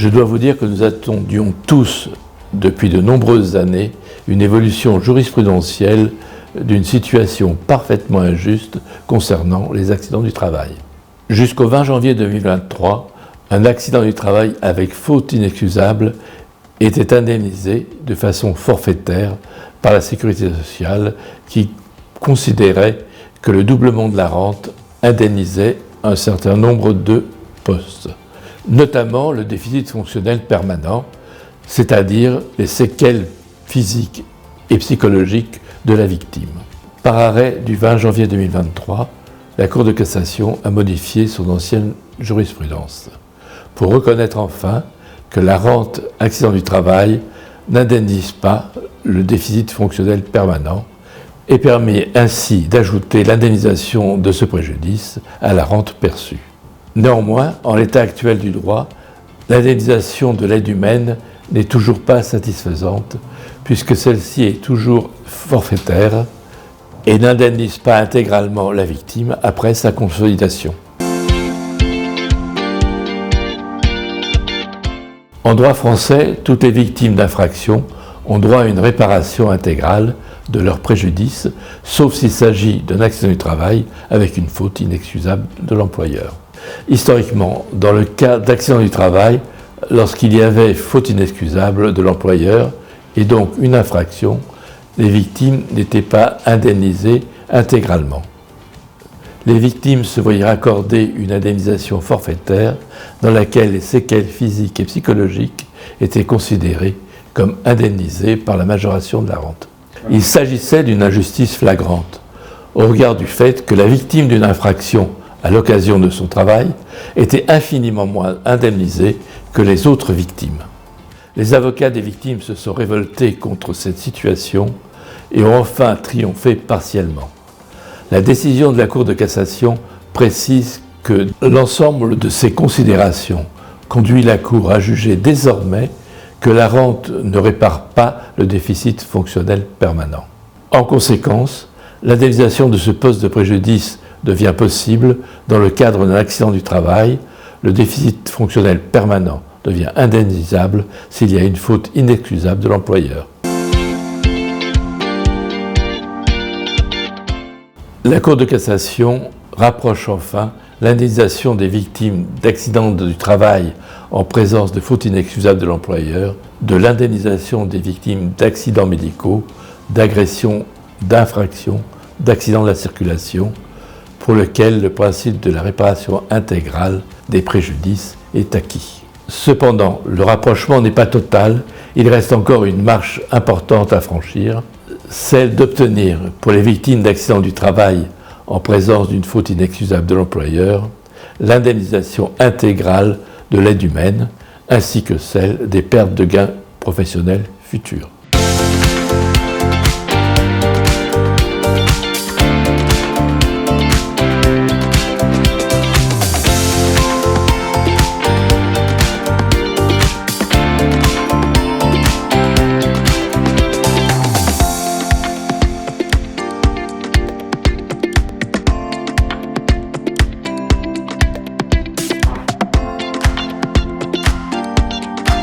Je dois vous dire que nous attendions tous, depuis de nombreuses années, une évolution jurisprudentielle d'une situation parfaitement injuste concernant les accidents du travail. Jusqu'au 20 janvier 2023, un accident du travail avec faute inexcusable était indemnisé de façon forfaitaire par la Sécurité sociale qui considérait que le doublement de la rente indemnisait un certain nombre de postes, notamment le déficit fonctionnel permanent, c'est-à-dire les séquelles physiques et psychologiques de la victime. Par arrêt du 20 janvier 2023, la Cour de cassation a modifié son ancienne jurisprudence pour reconnaître enfin que la rente accident du travail n'indemnise pas le déficit fonctionnel permanent et permet ainsi d'ajouter l'indemnisation de ce préjudice à la rente perçue. Néanmoins, en l'état actuel du droit, l'indemnisation de l'aide humaine n'est toujours pas satisfaisante puisque celle-ci est toujours forfaitaire et n'indemnise pas intégralement la victime après sa consolidation. En droit français, toutes les victimes d'infractions ont droit à une réparation intégrale de leur préjudice, sauf s'il s'agit d'un accident du travail avec une faute inexcusable de l'employeur. Historiquement, dans le cas d'accident du travail, lorsqu'il y avait faute inexcusable de l'employeur et donc une infraction, les victimes n'étaient pas indemnisées intégralement. Les victimes se voyaient accorder une indemnisation forfaitaire dans laquelle les séquelles physiques et psychologiques étaient considérées comme indemnisées par la majoration de la rente. Il s'agissait d'une injustice flagrante, au regard du fait que la victime d'une infraction à l'occasion de son travail était infiniment moins indemnisée que les autres victimes. Les avocats des victimes se sont révoltés contre cette situation et ont enfin triomphé partiellement. La décision de la Cour de cassation précise que l'ensemble de ces considérations conduit la Cour à juger désormais que la rente ne répare pas le déficit fonctionnel permanent. En conséquence, l'indemnisation de ce poste de préjudice devient possible dans le cadre d'un accident du travail. Le déficit fonctionnel permanent devient indemnisable s'il y a une faute inexcusable de l'employeur. La Cour de cassation rapproche enfin l'indemnisation des victimes d'accidents du travail en présence de fautes inexcusables de l'employeur de l'indemnisation des victimes d'accidents médicaux, d'agressions, d'infractions, d'accidents de la circulation, pour lequel le principe de la réparation intégrale des préjudices est acquis. Cependant, le rapprochement n'est pas total, il reste encore une marche importante à franchir, celle d'obtenir pour les victimes d'accidents du travail en présence d'une faute inexcusable de l'employeur l'indemnisation intégrale de l'aide humaine ainsi que celle des pertes de gains professionnels futurs.